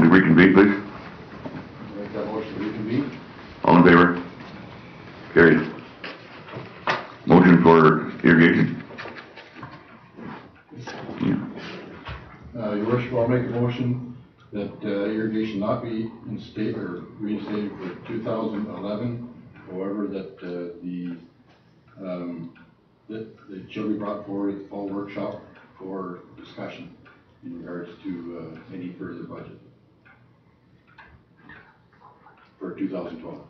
to reconvene, please. Make that motion to reconvene. All in favor? Carried. Motion for irrigation. Your Worship, I'll make a motion that irrigation not be reinstated for 2011. However, that it shall be brought forward at the fall workshop for discussion in regards to any further budget for 2012.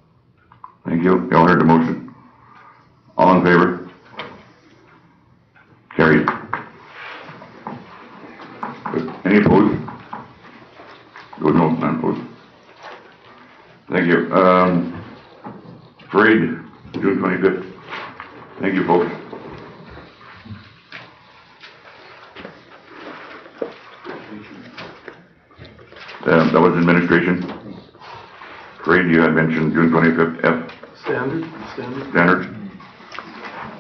Thank you. Y'all heard the motion. All in favor? Carried. Any opposed? Good, no, none opposed. Thank you. Parade, June 25th. Thank you, folks. That was administration. Parade, you had mentioned June 25th, F. Standard.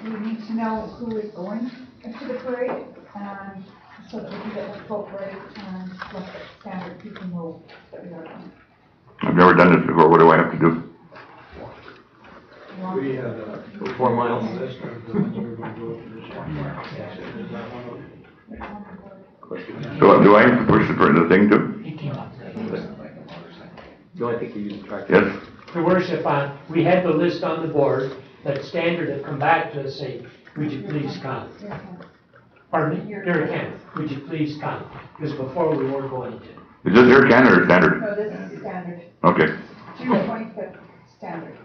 We need to know who is going into the parade, so that we can get the full parade and let the standard people know that we are going. I've never done this before. What do I have to do? We had 4 miles. So do I have to push the thing too? No, I think you used the tractor. Yes. Your Worship, we had the list on the board, that Standard had come back to us saying, would you please come? Pardon me? Here again, would you please come? Because before we weren't going to. Is this Air Canada or Standard? No, this is standard. Okay. June 25th, standard.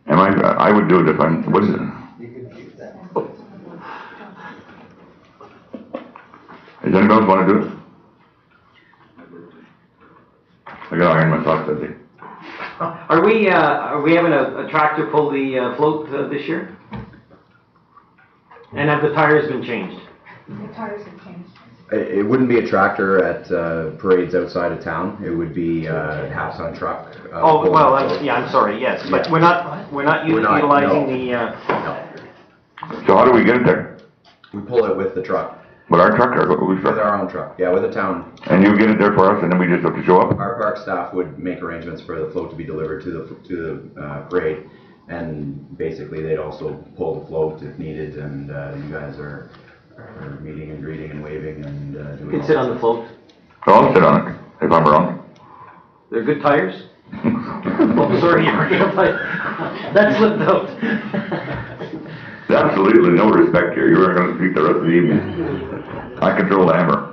Am I would do it if I'm, what is it? Does anybody else want to do it? I gotta iron my socks that day. Are we having a tractor pull the float this year? And have the tires been changed? The tires have changed. It wouldn't be a tractor at parades outside of town. It would be a half-ton truck. Oh well, I'm sorry. Yes, but we're not utilizing the. No. So how do we get it there? We pull it with the truck. With our truck or whose With truck? our own truck. Yeah, with a town. And you get it there for us, and then we just have to show up? Our park staff would make arrangements for the float to be delivered to the parade, and basically they'd also pull the float if needed. And you guys are meeting and greeting and waving and doing. You can sit on the float. So I'll sit on it, if I'm wrong. They're good tires. Oh, sorry, that slipped out. Absolutely no respect here. You were going to speak the rest of the evening. I control the hammer.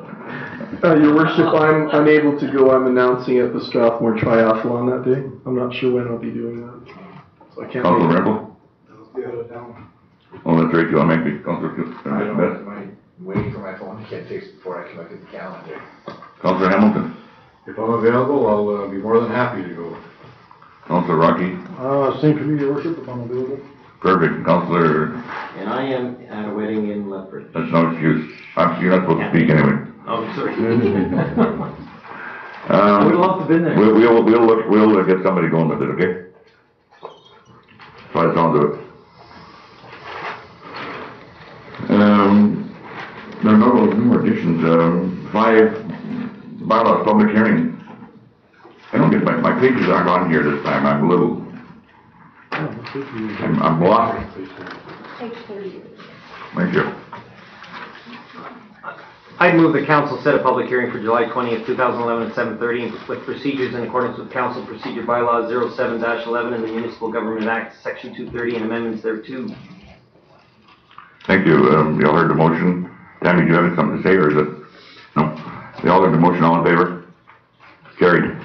Your Worship, I'm unable to go. I'm announcing at the Strathmore Triathlon that day. I'm not sure when I'll be doing that. So I can't. Councilor Ramble? Oh, that's right, you want to make me Councilor Best? I'm waiting for my phone to get fixed before I can look at the calendar. Councilor Hamilton? If I'm available, I'll be more than happy to go. Councilor Rocky? Same for me, Your Worship, if I'm available. Perfect. Councilor? And I am at a wedding in Lethbridge. That's no excuse. You're not supposed to speak anyway. Oh, sorry. I would love to have been there. We'll get somebody going with it, okay? Try to sound of it. There are no more additions. 5 bylaws public hearing. I don't get my pages aren't on here this time. I'm a little. I'm lost. Page 30. Thank you. I move the council set a public hearing for July 20th, 2011 at 7:30 with procedures in accordance with Council Procedure Bylaw 07-11 and the Municipal Government Act, Section 230 and amendments thereto. Thank you. You all heard the motion. Tammy, do you have something to say, or is it? No. You all heard the motion. All in favor? Carried.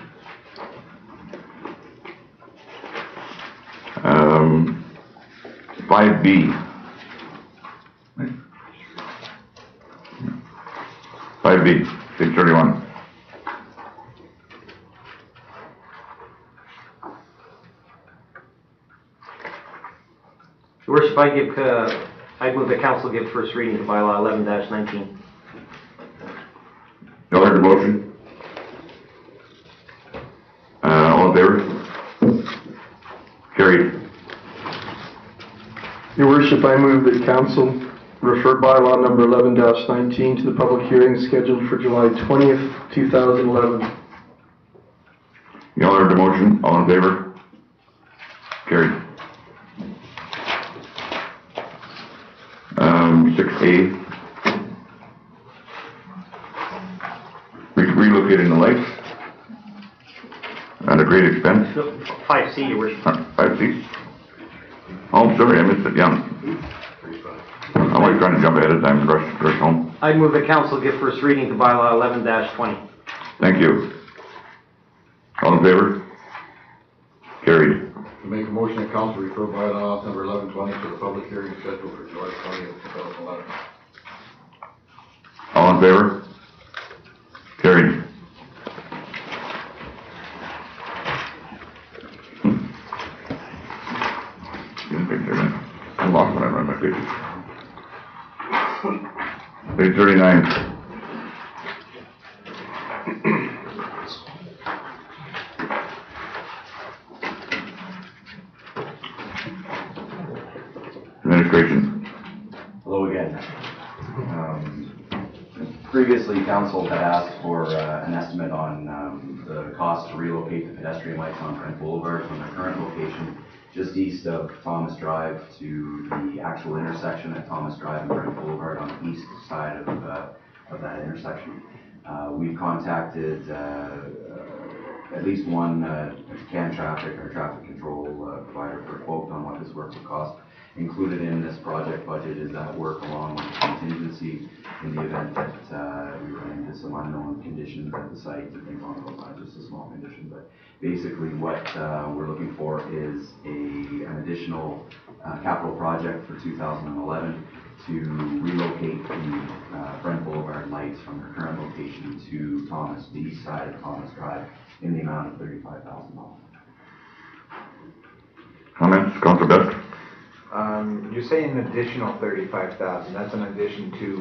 5B. 5B, page 31. Your Worship, I move the council give first reading to bylaw 11-19. You all heard the motion? All in favor? Carried. Your Worship, I move that council refer bylaw number 11-19 to the public hearing scheduled for July 20th, 2011. Y'all heard the motion, all in favor? Carried. 6A. Relocating the lights at a great expense. 5C, your worship. 5C. Oh, sorry, I missed it, yeah. I'm always trying to jump ahead of time and rush home. I move that council give first reading to bylaw 11-20. Thank you. All in favor? Carried. To make a motion that council refer bylaw number 1120 to the public hearing scheduled for July 20th, 2011. All in favor? Carried. Get a picture, man. I'm lost when I run my pictures. Page 39. Administration. Hello again. Previously, council had asked for an estimate on the cost to relocate the pedestrian lights on Brent Boulevard from their current location just east of Thomas Drive to the actual intersection at Thomas Drive and Brent Boulevard on the east side of that intersection. We've contacted at least one CAN Traffic, or traffic control provider, for a quote on what this work would cost. Included in this project budget is that work along with contingency in the event that we run into some unknown conditions at the site and things along those lines, just a small condition. But basically what we're looking for is an additional capital project for 2011 to relocate the Brent Boulevard lights from their current location to Thomas, the east side of Thomas Drive, in the amount of $35,000. Comments, Councilor Best? You say an additional 35,000, that's an addition to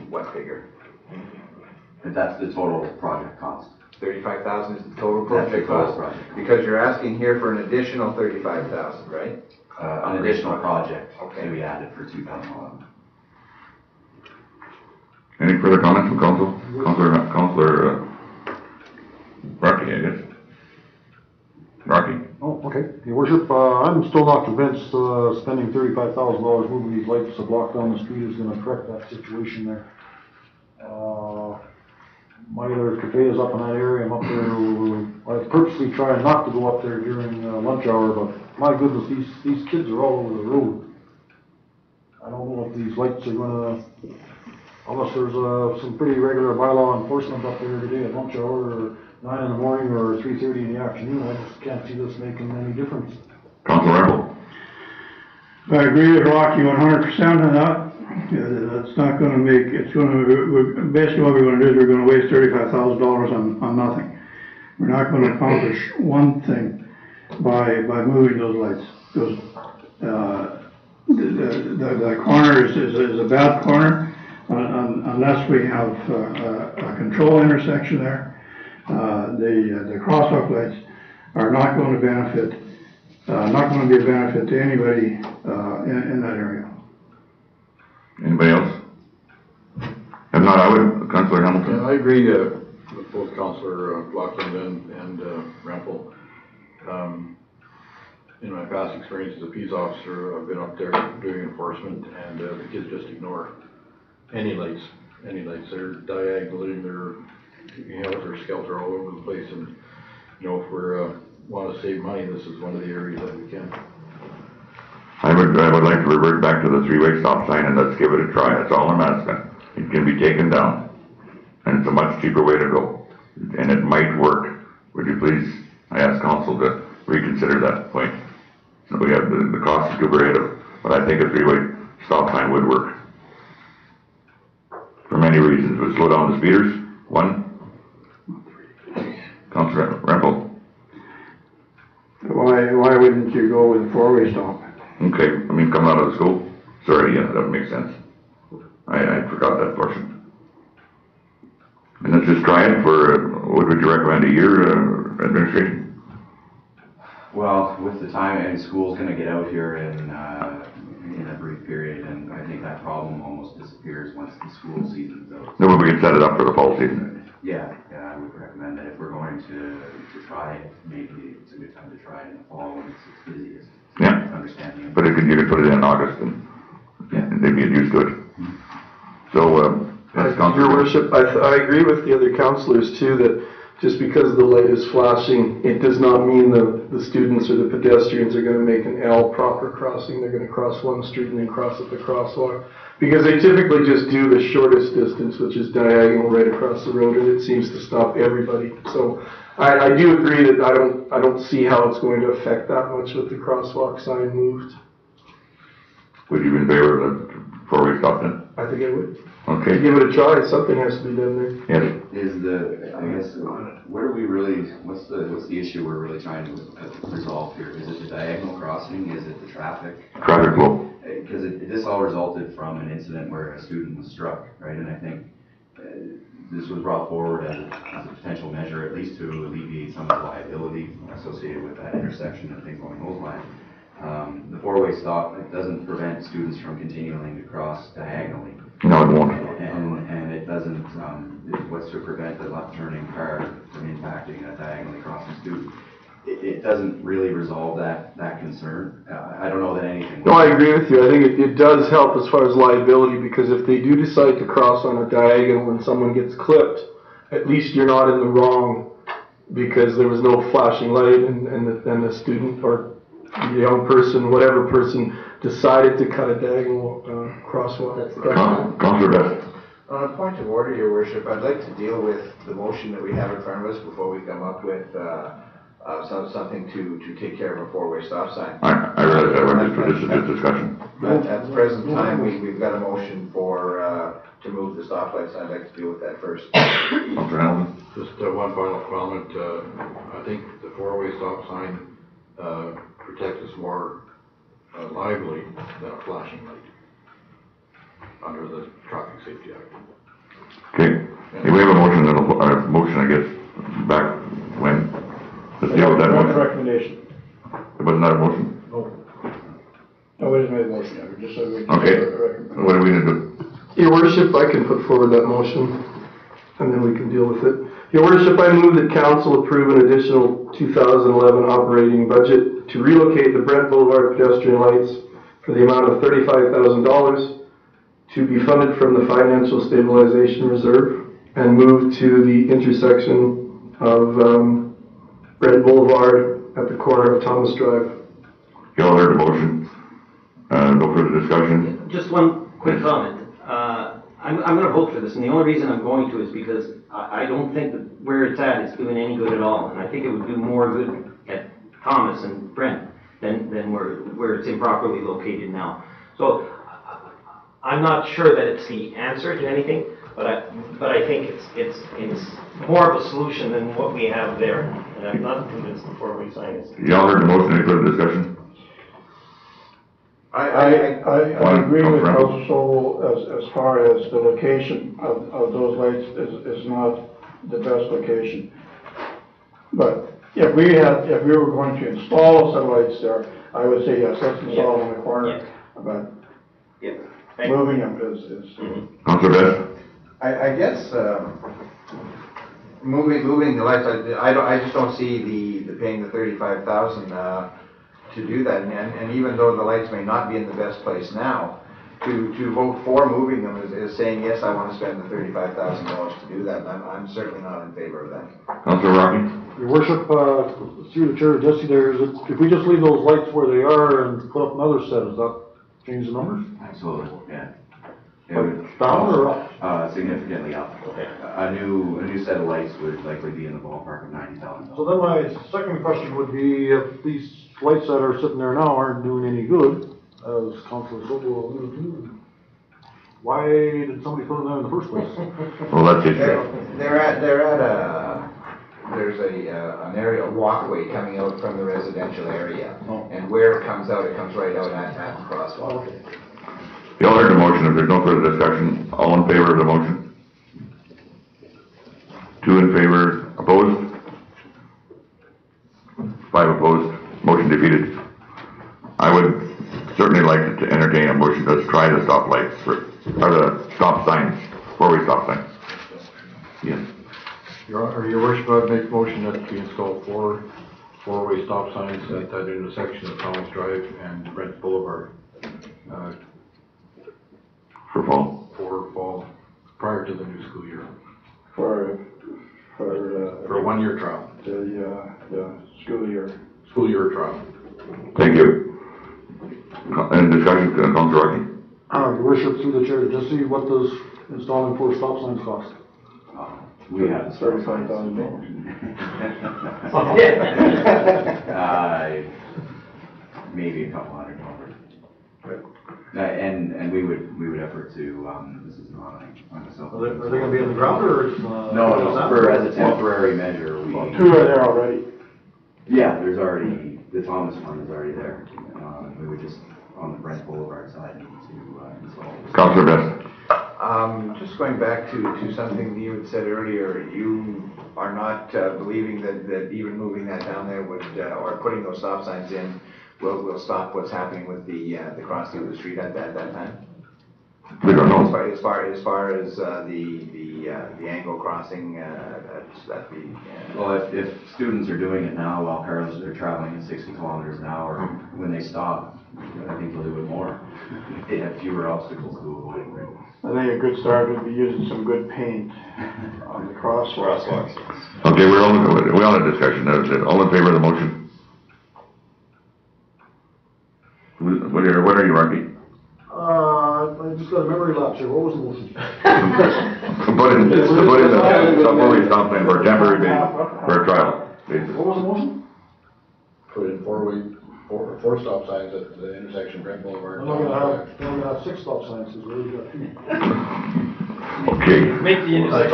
what figure? And that's the total project cost. 35,000 is the total That's the project total cost? project cost. Because you're asking here for an additional 35,000, right? An additional project Okay. to be added for 2011. Any further comments from council? Councilor Rocky, I guess. Rocky. Oh, okay. Your worship, I'm still not convinced, spending $35,000 moving these lights to block down the street is gonna correct that situation there. My other cafe is up in that area, I'm up there, I purposely try not to go up there during lunch hour, but my goodness, these kids are all over the road. I don't know if these lights are gonna, unless there's some pretty regular bylaw enforcement up there today at lunch hour, or 9 in the morning or 3:30 in the afternoon, I just can't see this making any difference. Councilor Rebel. I agree with Rocky 100% on that. That's not gonna make, basically what we're gonna do is we're gonna waste $35,000 on nothing. We're not gonna accomplish one thing by moving those lights. Because, the corner is a bad corner, unless we have a control intersection there. The crosswalk lights are not going to benefit, not going to be a benefit to anybody in that area. Anybody else? If not, I would, Councilor Hamilton. Yeah, I agree with both Councilor Blockland and Rempel. In my past experience as a peace officer, I've been up there doing enforcement, and the kids just ignore any lights. They're diagonally, they're skelter all over the place, and if we want to save money, this is one of the areas that we can. I would like to revert back to the 3-way stop sign, and let's give it a try. That's all I'm asking. It can be taken down, and it's a much cheaper way to go, and it might work. Would you please, I ask council to reconsider that point. So we have the cost is too prohibitive, but I think a 3-way stop sign would work. For many reasons. It would slow down the speeders, one. Councilor Rempel. Why wouldn't you go with a 4-way stop? Okay, coming out of the school? Sorry, yeah, that makes sense. I forgot that portion. And let's just try it for, what would you recommend, a year, administration? Well, with the time, and school's gonna get out here in a brief period, and I think that problem almost disappears once the school season's out. No, but we can set it up for the fall season. Yeah, I would recommend that if we're going to to try it. Maybe it's a good time to try it in the fall when it's busiest. Yeah. Understanding. But you could put it in August and they'd get used to it. So, that's Your worship, I agree with the other councillors too, that just because the light is flashing, it does not mean the students or the pedestrians are gonna make an L proper crossing. They're gonna cross one street and then cross at the crosswalk. Because they typically just do the shortest distance, which is diagonal right across the road, and it seems to stop everybody. So I do agree that I don't see how it's going to affect that much with the crosswalk sign moved. Would you be in favor of the four-way stop then? I think I would. Okay. Give it a try, something has to be done there. Yes. Where do we really, what's the issue we're really trying to resolve here? Is it the diagonal crossing? Is it the traffic? Traffic flow. Because this all resulted from an incident where a student was struck, right? And I think this was brought forward as a potential measure, at least to alleviate some of the liability associated with that intersection and things along those lines. The four-way stop, it doesn't prevent students from continuing to cross diagonally. No, it won't. And it doesn't, what's to prevent the left-turning car from impacting a diagonally crossing student. It doesn't really resolve that concern. I don't know that anything. No, I agree with you. I think it does help as far as liability, because if they do decide to cross on a diagonal and someone gets clipped, at least you're not in the wrong because there was no flashing light and the student or the young person, whatever person, decided to cut a diagonal crosswalk. Councillor Best. On a point of order, your worship, I'd like to deal with the motion that we have in front of us before we come up with something to take care of a four-way stop sign. I realize that we're just for this discussion. At the present time, we've got a motion for, to move the stoplights. I'd like to deal with that first. Councillor Hamilton. Just one final comment. I think the four-way stop sign protects us more liably than a flashing light under the Traffic Safety Act. Okay. Yeah, we have a motion, I guess, back when. Let's deal with that motion. Recommendation. Wasn't that a motion? Nobody's made a motion yet, we just said we. Okay. What are we gonna do? Your worship, I can put forward that motion and then we can deal with it. Your worship, I move that council approve an additional 2011 operating budget to relocate the Brent Boulevard pedestrian lights for the amount of $35,000 to be funded from the Financial Stabilization Reserve and move to the intersection of Brent Boulevard at the corner of Thomas Drive. You all heard the motion. No further discussion. Just one quick comment. I'm going to vote for this, and the only reason I'm going to is because I don't think that where it's at is doing any good at all, and I think it would do more good at Thomas and Brent than where it's improperly located now. So I'm not sure that it's the answer to anything, but I think it's more of a solution than what we have there, and I'm not convinced the four-way sign is. You all heard the motion. Any further discussion? I agree with Council as far as the location of those lights is not the best location. But if we were going to install some lights there, I would say yes, let's install them in the corner. But moving them is. Councillor Best. I guess moving the lights. I just don't see the paying the $35,000 to do that. And even though the lights may not be in the best place now, to vote for moving them is saying yes, I want to spend the $35,000 to do that. And I'm certainly not in favor of that. Councillor Rocky. Your worship, through the chair, Jesse, if we just leave those lights where they are and put up another set, does that change the numbers? Absolutely, yeah. It Like would down or up? Significantly up. Okay. A new set of lights would likely be in the ballpark of $90,000. So then my second question would be, if these lights that are sitting there now aren't doing any good, as Councilor Sobel alluded to, why did somebody put them there in the first place? Well, that's it. There's an area walkway coming out from the residential area, and where it comes out right out at the crosswalk. You all heard the motion. If there's no further discussion, all in favor of the motion? 2 in favor, opposed? 5 opposed. Motion defeated. I would certainly like to entertain a motion to try the stop lights or the stop signs, four-way stop signs. Yes. Your worship, I'd make a motion that we install four-way stop signs at that intersection of Thomas Drive and Brent Boulevard, For fall. for fall, prior to the new school year, For for a one-year trial, the school year trial. Thank you. Any discussion, Councilor Rocky? Your worship, through the chair, just see what does installing 4 stop signs cost? We have the start $35,000. Maybe a couple $100. And we would effort to, this is not on a self. Are they gonna be on the ground or it's? No, for, as a temporary measure, we. 2 are there already. Yeah, there's already, the Thomas one is already there. We would just, on the Brent Boulevard side, need to install. Councilor Best. Just going back to something you had said earlier, you are not believing that even moving that down there would, or putting those stop signs in, will stop what's happening with the crossing of the street at that time? We don't know. As far as the angle crossing at the. Well, if students are doing it now while parents are traveling at 60 kilometers an hour, when they stop, I think they'll do it more. They have fewer obstacles to avoid. I think a good start would be using some good paint on the crosswalks. Okay, we all had a discussion, that was it. All in favor of the motion? What are you, Rocky? I just got a memory lapse here, what was the motion? To put in the four-way stop sign for a temporary base, for a trial, basically. What was the motion? Put in four stop signs at the intersection of Brent Boulevard. I'm not gonna have 6 stop signs, because we already got 2. Okay, Make the intersection.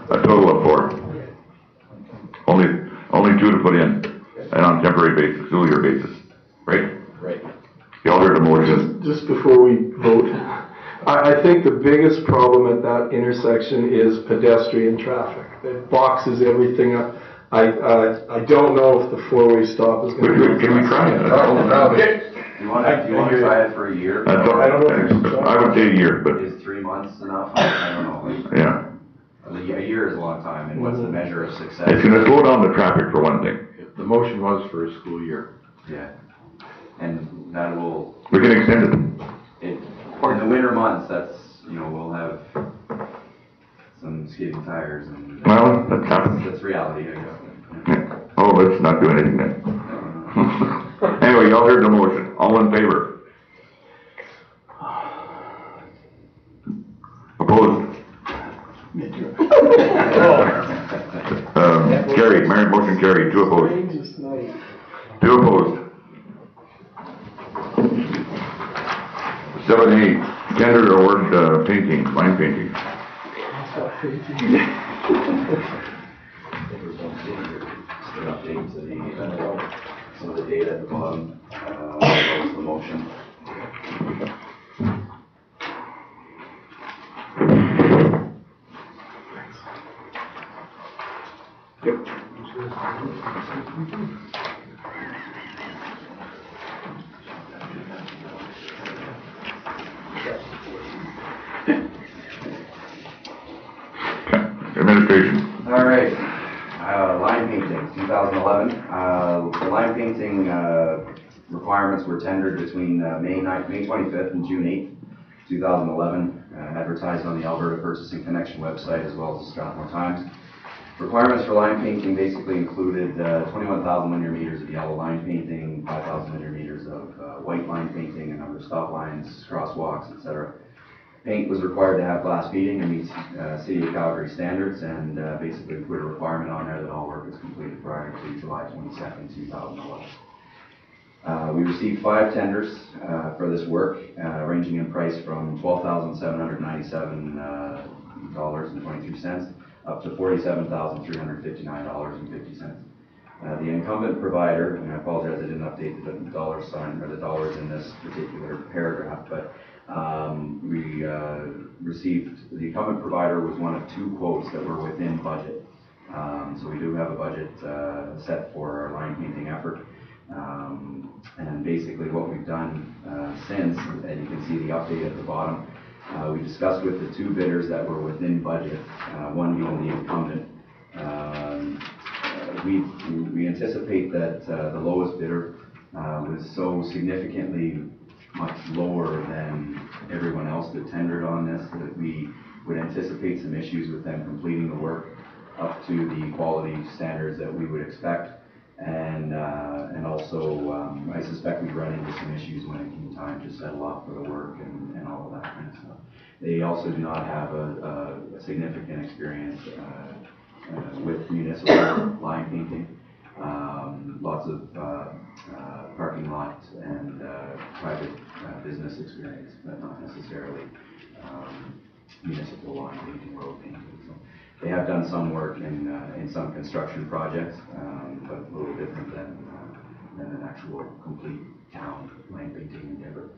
a total of 4. Only 2 to put in, and on temporary basis, school year basis, right? Right. Y'all heard the motion. Just before we vote, I think the biggest problem at that intersection is pedestrian traffic. It boxes everything up. I don't know if the 4-way stop is going to. Can we try it? You want to try it for a year? I don't know. I would say a year, but, Is 3 months enough? I don't know. yeah. A year is a long time, and what's the measure of success? It's gonna slow down the traffic for one thing. The motion was for a school year. Yeah. And that will, We can extend it. in the winter months, that's, we'll have some skidding tires and. Well, that happens. That's reality, I guess. Yeah. Oh, let's not do anything then. Anyway, y'all heard the motion. All in favor? Opposed? Carried, motion carried, 2 opposed. 2 opposed. 7A, tender award painting, line painting. Just an update to the, some of the data at the bottom, of the motion. Administration. All right, line painting, 2011. The line painting requirements were tendered between May 25th and June 8th, 2011, advertised on the Alberta Purchasing Connection website as well as the Strathmore Times. Requirements for line painting basically included 21,000 linear meters of yellow line painting, 5,000 linear meters of white line painting, a number of stop lines, crosswalks, etc. Paint was required to have glass beading and meet City of Calgary standards, and basically put a requirement on there that all work is completed prior to July 22nd, 2011. We received 5 tenders for this work, ranging in price from $12,797.22 up to $47,359.50. The incumbent provider, and I apologize I didn't update the dollar sign or the dollars in this particular paragraph, but we received, the incumbent provider was one of 2 quotes that were within budget. So we do have a budget set for our line painting effort. And basically what we've done since, and you can see the update at the bottom, we discussed with the 2 bidders that were within budget, one being the incumbent, we anticipate that the lowest bidder was so significantly much lower than everyone else that tendered on this that we would anticipate some issues with them completing the work up to the quality standards that we would expect. And also, I suspect we'd run into some issues when it came time to settle off for the work and all of that kind of stuff. They also do not have a significant experience with municipal line painting. Lots of parking lot and private business experience, but not necessarily municipal line painting, road painting. So they have done some work in some construction projects, but a little different than an actual complete town line painting endeavor.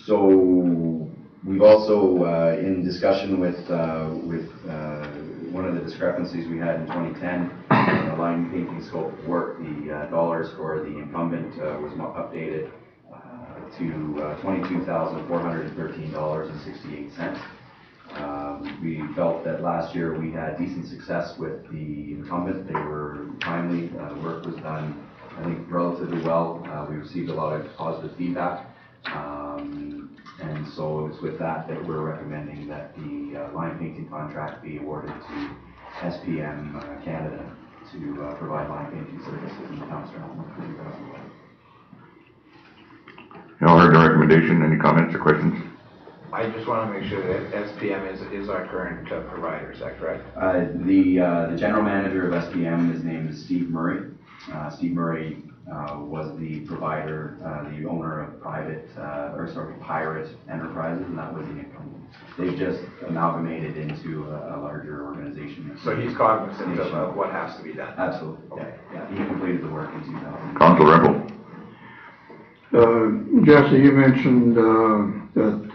So we've also, in discussion with one of the discrepancies we had in 2010, the line painting scope of work, the dollars for the incumbent was updated to $22,413.68. We felt that last year we had decent success with the incumbent. They were timely. The work was done, I think, relatively well. We received a lot of positive feedback. And so it's with that we're recommending that the line painting contract be awarded to SPM Canada to provide line painting services in the town of Strathmore for 2011. You all heard the recommendation. Any comments or questions? I just want to make sure that SPM is our current provider, is that correct? The general manager of SPM, his name is Steve Murray. Steve Murray was the provider, the owner of Pirate Enterprises, and that was the incumbent. They've just amalgamated into a larger organization. So he's cognizant of what has to be done? Absolutely. Okay. Yeah, he completed the work in 2000. Council Rempel. Jesse, you mentioned that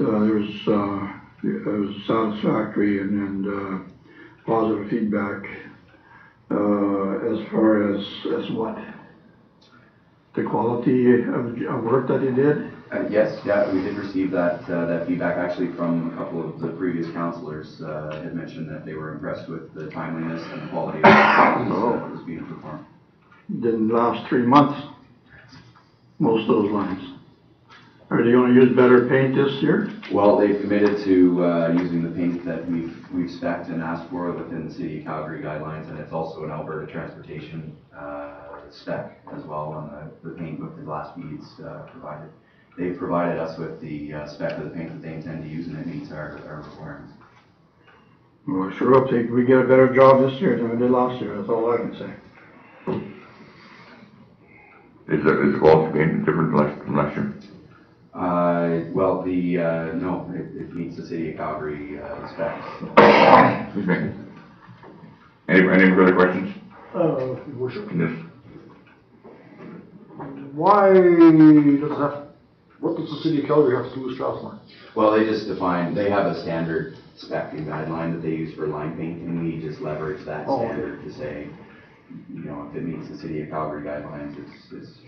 it was satisfactory and positive feedback as far as what? The quality of work that he did? Yes, yeah, we did receive that feedback actually from a couple of the previous councillors had mentioned that they were impressed with the timeliness and the quality of work that was being performed. Didn't last 3 months, most of those lines. Are they going to use better paint this year? Well, they've committed to using the paint that we've spec'd and asked for within the City of Calgary guidelines, and it's also an Alberta Transportation spec as well on the paint with the glass beads provided. They've provided us with the spec of the paint that they intend to use, and it meets our requirements. Well, I sure hope we get a better job this year than we did last year. That's all I can say. Is the quality paint different from last year? Well, no, it meets the City of Calgary specs. Excuse me. Any further questions? Your Worship. Yes. What does the City of Calgary have to do with Strathmore? Well, they have a standard spec and guideline that they use for line paint, and we just leverage that standard to say, you know, if it meets the City of Calgary guidelines, it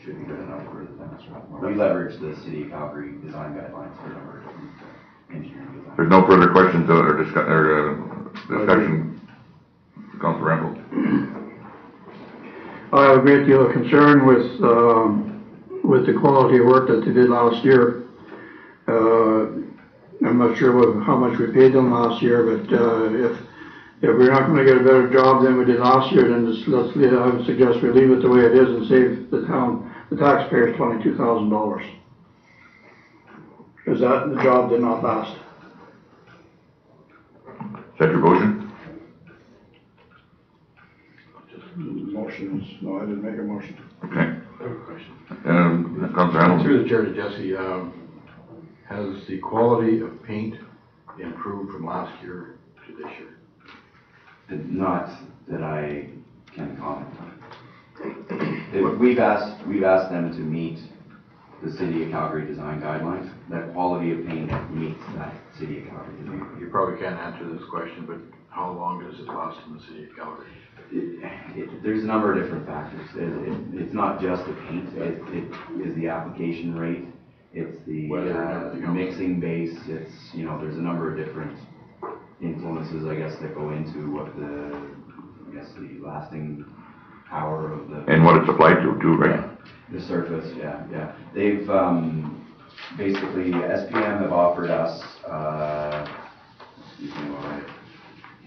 should be good enough for the town of Strathmore. We leverage the City of Calgary design guidelines for a number of different engineering designs. There's no further questions or discussion. Councilor Rempel. I have a great deal of concern with the quality of work that they did last year. I'm not sure how much we paid them last year, but if we're not going to get a better job than we did last year, then I would suggest we leave it the way it is and save the taxpayers $22,000. Because the job did not last. Is that your motion? Motions? No, I didn't make a motion. Okay. I have a question. Councilor Hamilton. Through the chair to Jesse, has the quality of paint improved from last year to this year? Not that I can comment on. We've asked them to meet the City of Calgary design guidelines. That quality of paint meets that City of Calgary design. You probably can't answer this question, but how long does it last in the City of Calgary? There's a number of different factors. It's not just the paint. It is the application rate. It's the mixing base. It's, you know, there's a number of different influences, I guess, that go into what the guess, the lasting power of the. And what it's applied to too, right? The surface, yeah. They've, basically, SPM have offered us, excuse me while I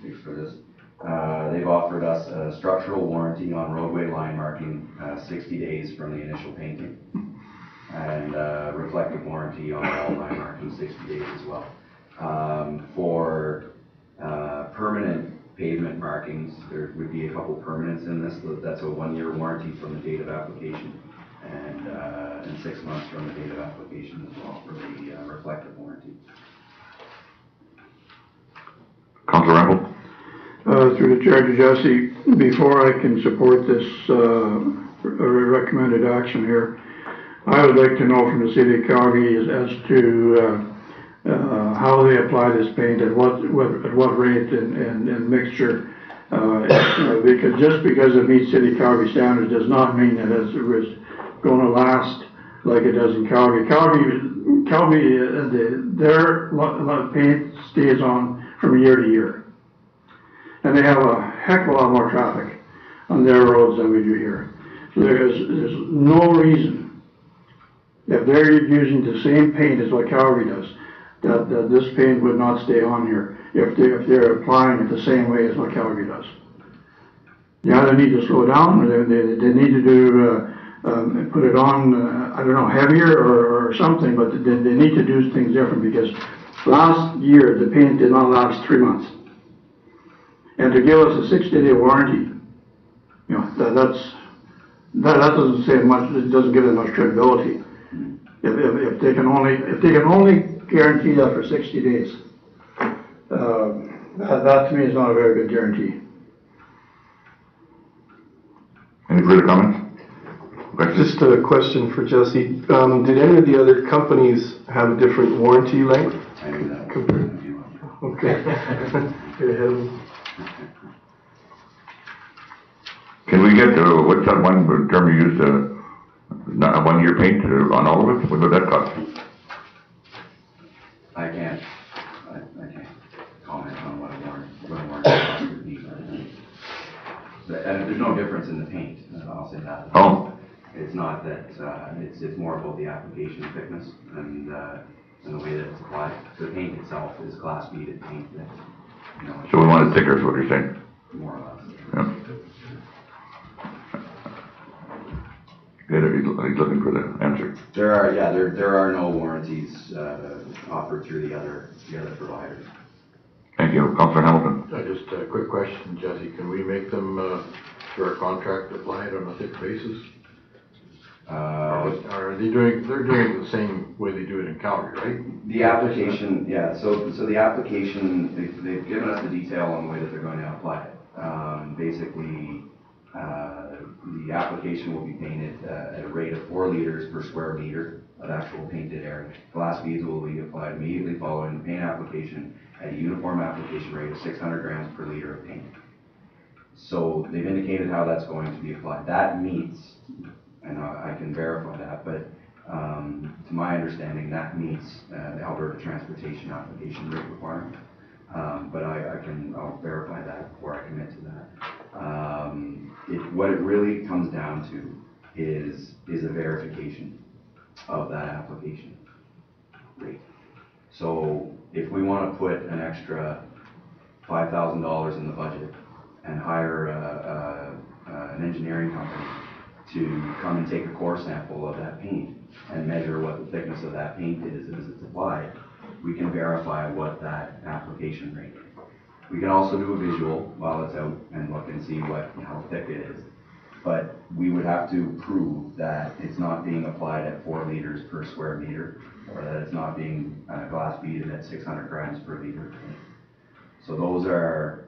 wait for this. They've offered us a structural warranty on roadway line marking, 60 days from the initial painting. And reflective warranty on all line marking, 60 days as well. For permanent pavement markings, there would be a couple permanents in this. That's a 1-year warranty from the date of application, and 6 months from the date of application as well for the reflective warranty. Councilor Ramble? Through the chair to Jesse, before I can support this recommended action here, I would like to know from the city of Calgary as to how they apply this paint, at what rate and mixture. Because just because it meets city of Calgary standards does not mean that it's going to last like it does in Calgary. Calgary, their paint stays on from year to year. And they have a heck of a lot more traffic on their roads than we do here. So there's no reason, if they're using the same paint as what Calgary does, that this paint would not stay on here if they're applying it the same way as what Calgary does. They either need to slow down, or they need to do put it on, I don't know, heavier or something, but they need to do things different, because last year the paint did not last 3 months. And to give us a 60-day warranty, you know, that doesn't say much. It doesn't give them much credibility. If they can only guarantee that for 60 days, that to me is not a very good guarantee. Any further comments? Just a question for Jesse. Did any of the other companies have a different warranty length? I knew that. Okay. Get ahead of me. Can we get, what's that one term you used, a 1-year paint on all of it? What would that cost? I can't comment on what a warranty cost would be. And there's no difference in the paint, I'll say that. Oh. It's not that, it's more about the application thickness and the way that it's applied. The paint itself is glass beaded paint that, you know. So we want it thicker, is what you're saying? More or less. Yeah. He's looking for the answer. There are no warranties offered through the other providers. Thank you. Councilor Hamilton? Just a quick question, Jesse. Can we make them, through our contract, apply it on a thick basis? Are they doing, they're doing it the same way they do it in Calgary, right? The application, yeah, so the application, they've given us the detail on the way that they're going to apply it. Basically, the application will be painted at a rate of 4 liters per square meter of actual painted area. Glass beads will be applied immediately following the paint application at a uniform application rate of 600 grams per liter of paint. So they've indicated how that's going to be applied. That meets, and I can verify that, but to my understanding, that meets the Alberta Transportation Application Rate requirement. But I'll verify that before I commit to that. What it really comes down to is a verification of that application rate. So if we want to put an extra $5,000 in the budget and hire an engineering company to come and take a core sample of that paint and measure what the thickness of that paint is as it's applied, we can verify what that application rate is. We can also do a visual while it's out and look and see how thick it is. But we would have to prove that it's not being applied at 4 liters per square meter, or that it's not being glass beaded at 600 grams per liter of paint. So those are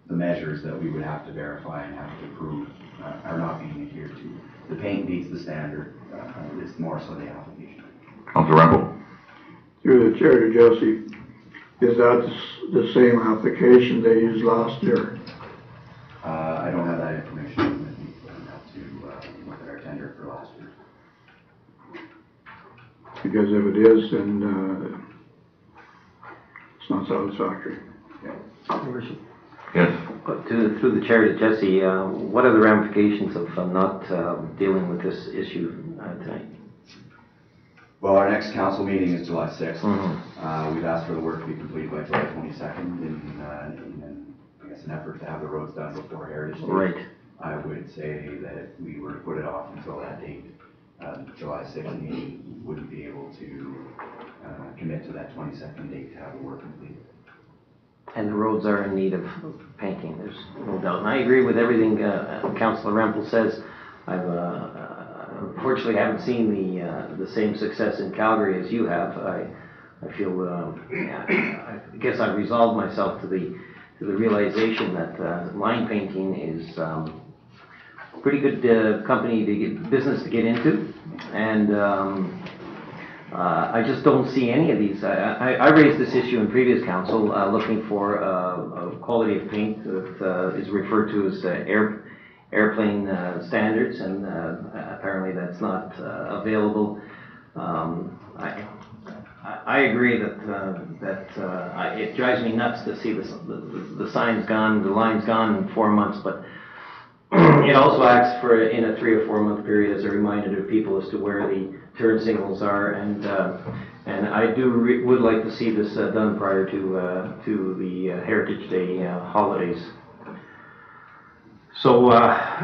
the measures that we would have to verify and have to prove are not being adhered to. The paint meets the standard, it's more so the application. Councilor Ramble? Through the chair to Josie, is that the same application they used last year? I don't have that information with me, but I'll have to look at our tender for last year. Because if it is, then it's not satisfactory. Yes. through the chair to Jesse, what are the ramifications of not dealing with this issue tonight? Well, our next council meeting is July 6th. Mm-hmm. We've asked for the work to be completed by July 22nd in I guess, an effort to have the roads done before Heritage Day. Right. I would say that if we were to put it off until that date, July 6th meeting wouldn't be able to commit to that 22nd date to have the work completed. And the roads are in need of painting, there's no doubt. And I agree with everything Councillor Rempel says. I've unfortunately haven't seen the same success in Calgary as you have. I feel, I guess I've resolved myself to the realization that line painting is pretty good company to get business to get into, and I just don't see any of these. I raised this issue in previous council, looking for a quality of paint that is referred to as airplane standards, and apparently that's not available. I agree that it drives me nuts to see the signs gone, the lines gone in 4 months, but it also acts in a 3 or 4 month period as a reminder to people as to where the turn signals are, and I would like to see this done prior to the Heritage Day holidays. So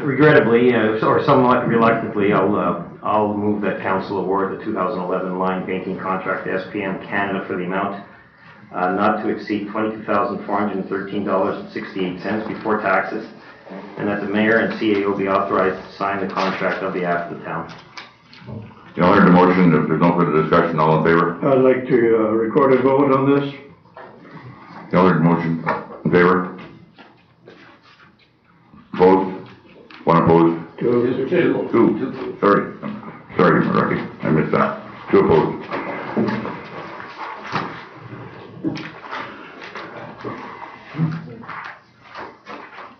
regrettably, or somewhat reluctantly, I'll move that council award the 2011 line painting contract to SPM Canada for the amount not to exceed $22,413.68 before taxes, and that the mayor and CAO be authorized to sign the contract on behalf of the town. You heard the motion. If there's no further discussion, all in favor? I'd like to record a vote on this. You heard the motion. In favor? Opposed? One opposed? Two. Two. Sorry, Rocky. I missed that. Two opposed.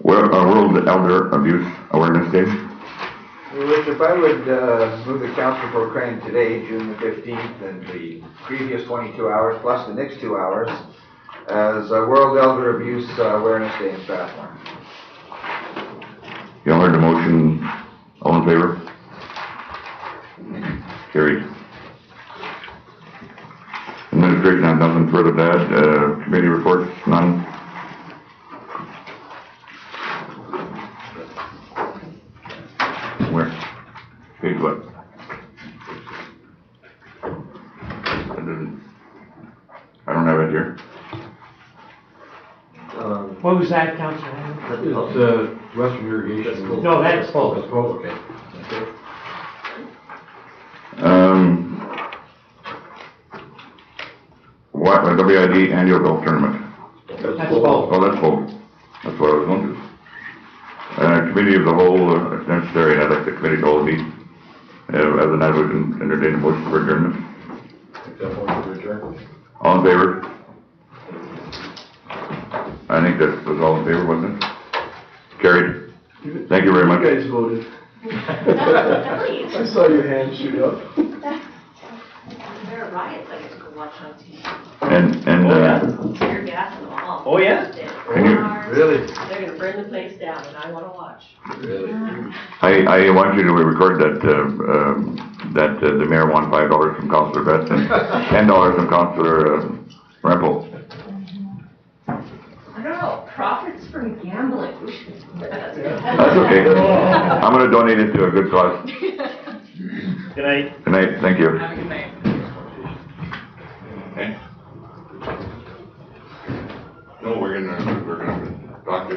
World Elder Abuse Awareness Day. Your Worship, I would move the council proclaim today, June the 15th, and the previous 22 hours, plus the next 2 hours, as World Elder Abuse Awareness Day in Strathmore. You all heard the motion. All in favor? Carried. Administration has nothing further to add. Committee reports, none. Where? Page what? I don't have it here. What was that, Councillor? It's Western Irrigation. No, that's full. That's full, okay. What, the WID annual golf tournament? That's full. Oh, that's full. That's what I was going to. Committee of the whole, if necessary, I'd like the committee to all meet. As an advocate, and entertain a motion for adjournment. Take that motion to adjourn. All in favor? I think that was all in favor, wasn't it? Carried. Thank you very much. You guys voted. I saw your hand shoot up. There are riots I get to go watch on TV. Tear gas and all. Oh, yeah? Can you- Really? They're gonna burn the place down and I wanna watch. Really? I want you to record that, the mayor won $5 from Councillor Betts and $10 from Councillor Rempel. I don't know, profits from gambling. That's okay. I'm gonna donate it to a good cause. Good night. Good night, thank you. Have a good night. Okay. No, we're gonna talk to